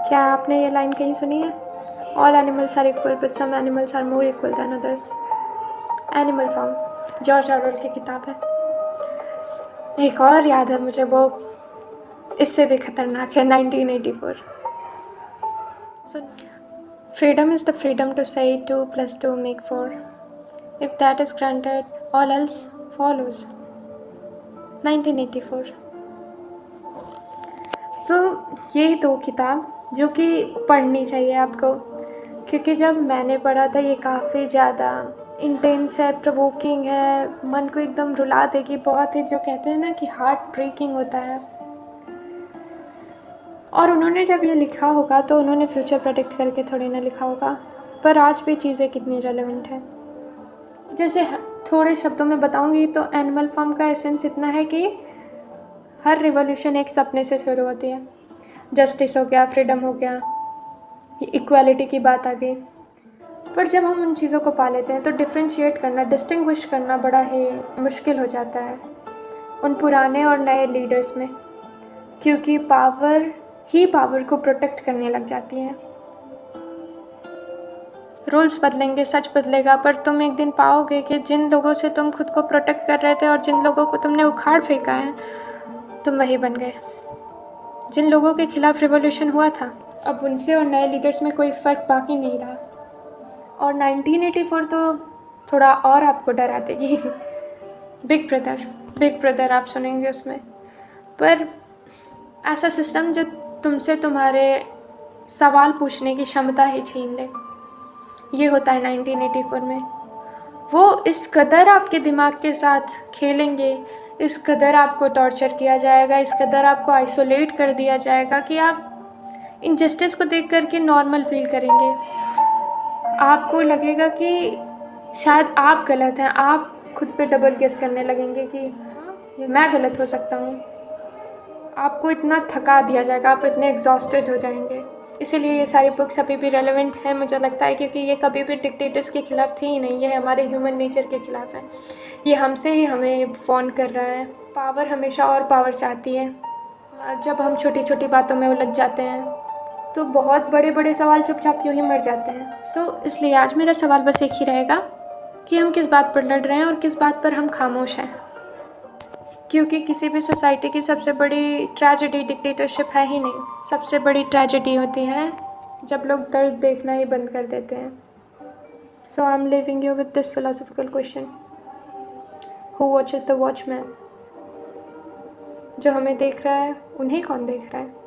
क्या आपने ये लाइन कहीं सुनी है? All animals are equal but some animals are more equal than others. Animal Farm, George Orwell की किताब है। एक और याद है मुझे, वो इससे भी खतरनाक है, 1984। Freedom is the freedom to say 2 + 2 make 4. If that is granted, all else follows. 1984। तो ये दो किताब जो कि पढ़नी चाहिए आपको, क्योंकि जब मैंने पढ़ा था ये काफ़ी ज़्यादा इंटेंस है, प्रोवोकिंग है, मन को एकदम रुला देगी, बहुत ही जो कहते हैं ना कि हार्ट ब्रेकिंग होता है। और उन्होंने जब ये लिखा होगा तो उन्होंने फ्यूचर प्रेडिक्ट करके थोड़ी ना लिखा होगा, पर आज भी चीज़ें कितनी रेलेवेंट है। जैसे थोड़े शब्दों में बताऊंगी तो एनिमल फार्म का एसेंस इतना है कि हर रिवॉल्यूशन एक सपने से शुरू होती है। जस्टिस हो गया, फ्रीडम हो गया, इक्वालिटी की बात आ गई, पर जब हम उन चीज़ों को पा लेते हैं तो डिफ्रेंशिएट करना, डिस्टिंग्विश करना बड़ा ही मुश्किल हो जाता है उन पुराने और नए लीडर्स में, क्योंकि पावर ही पावर को प्रोटेक्ट करने लग जाती है। रूल्स बदलेंगे, सच बदलेगा, पर तुम एक दिन पाओगे कि जिन लोगों से तुम खुद को प्रोटेक्ट कर रहे थे और जिन लोगों को तुमने उखाड़ फेंका है, तुम वही बन गए। जिन लोगों के खिलाफ रिवॉल्यूशन हुआ था, अब उनसे और नए लीडर्स में कोई फ़र्क बाकी नहीं रहा। और 1984 तो थोड़ा और आपको डरा देगी। बिग ब्रदर आप सुनेंगे उसमें, पर ऐसा सिस्टम जो तुमसे तुम्हारे सवाल पूछने की क्षमता ही छीन ले, ये होता है 1984 में। वो इस कदर आपके दिमाग के साथ खेलेंगे, इस कदर आपको टॉर्चर किया जाएगा, इस कदर आपको आइसोलेट कर दिया जाएगा कि आप इनजस्टिस को देख कर के नॉर्मल फील करेंगे। आपको लगेगा कि शायद आप गलत हैं, आप खुद पे डबल गेस करने लगेंगे कि ये मैं गलत हो सकता हूँ। आपको इतना थका दिया जाएगा, आप इतने एग्जॉस्टेड हो जाएंगे। इसीलिए ये सारी बुक्स अभी भी रेलेवेंट है मुझे लगता है, क्योंकि ये कभी भी डिक्टेटर्स के खिलाफ थी ही नहीं, ये हमारे ह्यूमन नेचर के खिलाफ है। ये हमसे ही हमें फ़ोन कर रहा है। पावर हमेशा और पावर चाहती है। जब हम छोटी छोटी बातों में उलझ जाते हैं तो बहुत बड़े बड़े सवाल चुपचाप यूँ ही मर जाते हैं। इसलिए आज मेरा सवाल बस एक ही रहेगा कि हम किस बात पर लड़ रहे हैं और किस बात पर हम खामोश हैं, क्योंकि किसी भी सोसाइटी की सबसे बड़ी ट्रेजेडी डिक्टेटरशिप है ही नहीं। सबसे बड़ी ट्रेजेडी होती है जब लोग दर्द देखना ही बंद कर देते हैं। So I am leaving you with this philosophical question, who watches the watchman? जो हमें देख रहा है उन्हें कौन देख रहा है?